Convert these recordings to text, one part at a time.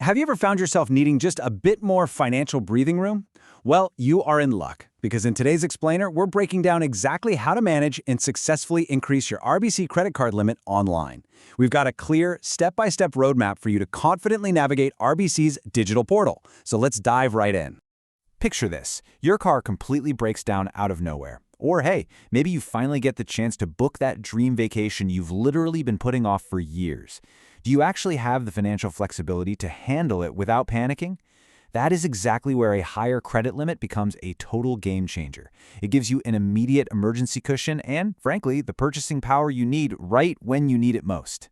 Have you ever found yourself needing just a bit more financial breathing room? Well, you are in luck, because in today's Explainer, we're breaking down exactly how to manage and successfully increase your RBC credit card limit online. We've got a clear, step-by-step roadmap for you to confidently navigate RBC's digital portal. So let's dive right in. Picture this. Your car completely breaks down out of nowhere. Or hey, maybe you finally get the chance to book that dream vacation you've literally been putting off for years. Do you actually have the financial flexibility to handle it without panicking? That is exactly where a higher credit limit becomes a total game changer. It gives you an immediate emergency cushion and, frankly, the purchasing power you need right when you need it most.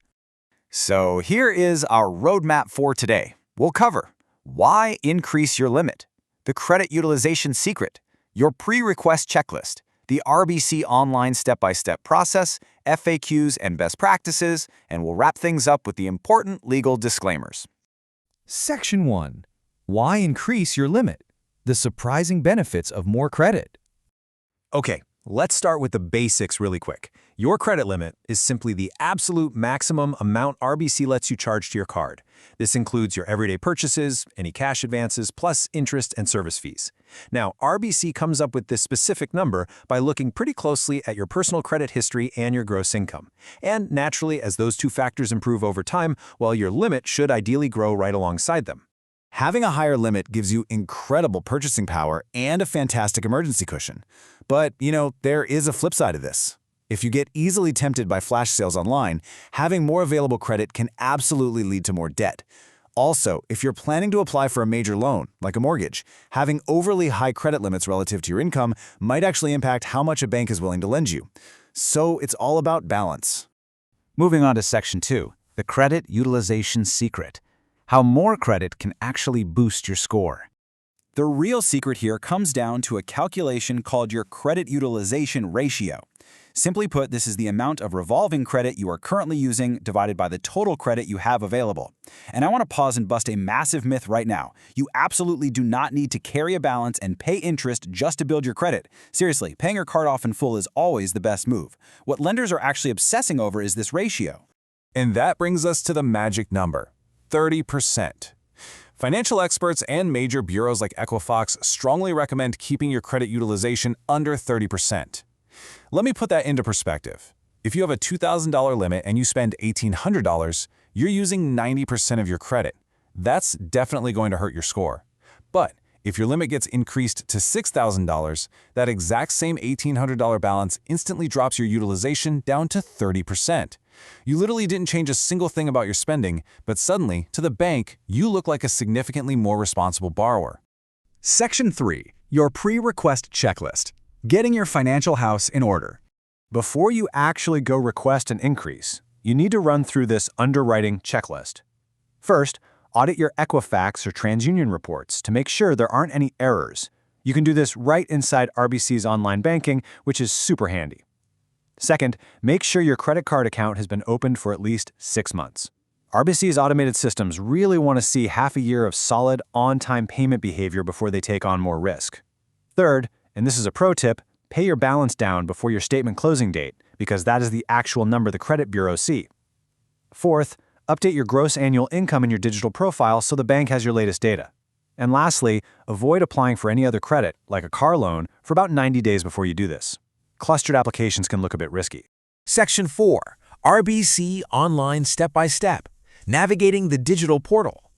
So here is our roadmap for today. We'll cover why increase your limit, the credit utilization secret, your pre-request checklist, the RBC online step-by-step process, FAQs and best practices, and we'll wrap things up with the important legal disclaimers. Section 1. Why increase your limit? The surprising benefits of more credit. Okay, let's start with the basics really quick. Your credit limit is simply the absolute maximum amount RBC lets you charge to your card. This includes your everyday purchases, any cash advances, plus interest and service fees. Now, RBC comes up with this specific number by looking pretty closely at your personal credit history and your gross income. And naturally, as those two factors improve over time, well, your limit should ideally grow right alongside them. Having a higher limit gives you incredible purchasing power and a fantastic emergency cushion. But, there is a flip side of this. If you get easily tempted by flash sales online, having more available credit can absolutely lead to more debt. Also, if you're planning to apply for a major loan, like a mortgage, having overly high credit limits relative to your income might actually impact how much a bank is willing to lend you. So it's all about balance. Moving on to Section 2, the credit utilization secret. How more credit can actually boost your score. The real secret here comes down to a calculation called your credit utilization ratio. Simply put, this is the amount of revolving credit you are currently using divided by the total credit you have available. And I want to pause and bust a massive myth right now. You absolutely do not need to carry a balance and pay interest just to build your credit. Seriously, paying your card off in full is always the best move. What lenders are actually obsessing over is this ratio. And that brings us to the magic number, 30%. Financial experts and major bureaus like Equifax strongly recommend keeping your credit utilization under 30%. Let me put that into perspective. If you have a $2,000 limit and you spend $1,800, you're using 90% of your credit. That's definitely going to hurt your score. But if your limit gets increased to $6,000, that exact same $1,800 balance instantly drops your utilization down to 30%. You literally didn't change a single thing about your spending, but suddenly, to the bank, you look like a significantly more responsible borrower. Section 3. Your pre-request checklist. Getting your financial house in order. Before you actually go request an increase, you need to run through this underwriting checklist. First, audit your Equifax or TransUnion reports to make sure there aren't any errors. You can do this right inside RBC's online banking, which is super handy. Second, make sure your credit card account has been opened for at least 6 months. RBC's automated systems really want to see half a year of solid, on-time payment behavior before they take on more risk. Third, and this is a pro tip, pay your balance down before your statement closing date, because that is the actual number the credit bureaus see. Fourth, update your gross annual income in your digital profile so the bank has your latest data. And lastly, avoid applying for any other credit, like a car loan, for about 90 days before you do this. Clustered applications can look a bit risky. Section 4. RBC Online Step-by-Step. Navigating the digital portal.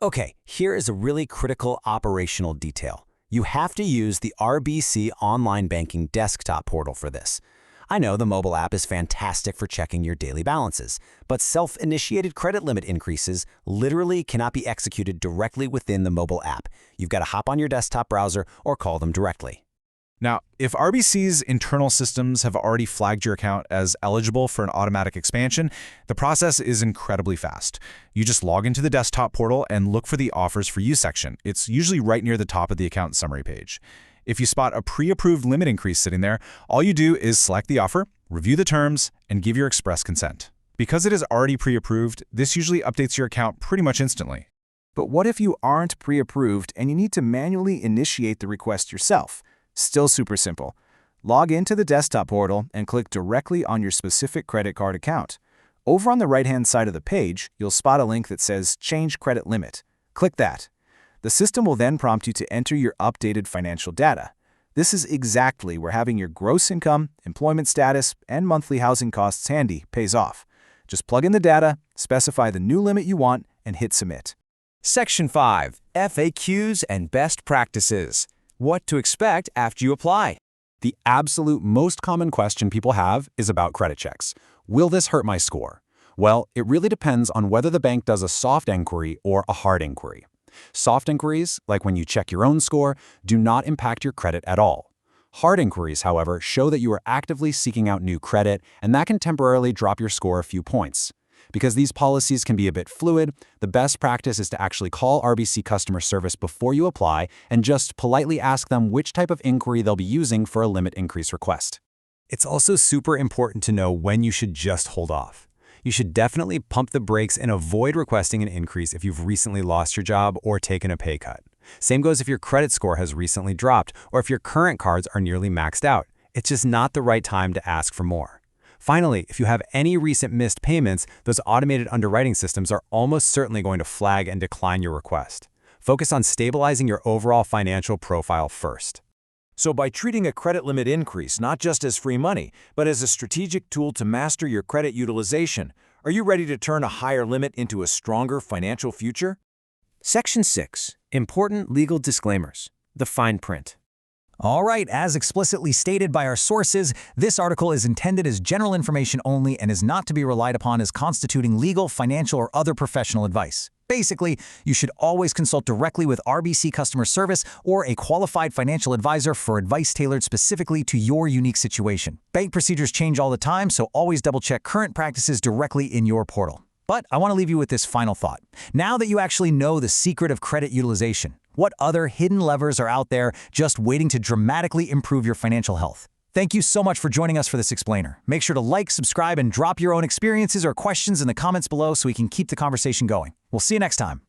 Okay, here is a really critical operational detail. You have to use the RBC Online Banking desktop portal for this. I know the mobile app is fantastic for checking your daily balances, but self-initiated credit limit increases literally cannot be executed directly within the mobile app. You've got to hop on your desktop browser or call them directly. Now, if RBC's internal systems have already flagged your account as eligible for an automatic expansion, the process is incredibly fast. You just log into the desktop portal and look for the Offers for You section. It's usually right near the top of the account summary page. If you spot a pre-approved limit increase sitting there, all you do is select the offer, review the terms, and give your express consent. Because it is already pre-approved, this usually updates your account pretty much instantly. But what if you aren't pre-approved and you need to manually initiate the request yourself? Still super simple. Log into the desktop portal and click directly on your specific credit card account. Over on the right-hand side of the page, you'll spot a link that says Change Credit Limit. Click that. The system will then prompt you to enter your updated financial data. This is exactly where having your gross income, employment status, and monthly housing costs handy pays off. Just plug in the data, specify the new limit you want, and hit Submit. Section 5. FAQs and Best Practices. What to expect after you apply. The absolute most common question people have is about credit checks. Will this hurt my score? Well, it really depends on whether the bank does a soft inquiry or a hard inquiry. Soft inquiries, like when you check your own score, do not impact your credit at all. Hard inquiries, however, show that you are actively seeking out new credit, and that can temporarily drop your score a few points. Because these policies can be a bit fluid, the best practice is to actually call RBC customer service before you apply and just politely ask them which type of inquiry they'll be using for a limit increase request. It's also super important to know when you should just hold off. You should definitely pump the brakes and avoid requesting an increase if you've recently lost your job or taken a pay cut. Same goes if your credit score has recently dropped or if your current cards are nearly maxed out. It's just not the right time to ask for more. Finally, if you have any recent missed payments, those automated underwriting systems are almost certainly going to flag and decline your request. Focus on stabilizing your overall financial profile first. So by treating a credit limit increase not just as free money, but as a strategic tool to master your credit utilization, are you ready to turn a higher limit into a stronger financial future? Section 6. Important legal disclaimers. The fine print. All right, as explicitly stated by our sources, this article is intended as general information only and is not to be relied upon as constituting legal, financial, or other professional advice. Basically, you should always consult directly with RBC customer service or a qualified financial advisor for advice tailored specifically to your unique situation. Bank procedures change all the time, so always double-check current practices directly in your portal. But I want to leave you with this final thought. Now that you actually know the secret of credit utilization, what other hidden levers are out there just waiting to dramatically improve your financial health? Thank you so much for joining us for this explainer. Make sure to like, subscribe, and drop your own experiences or questions in the comments below so we can keep the conversation going. We'll see you next time.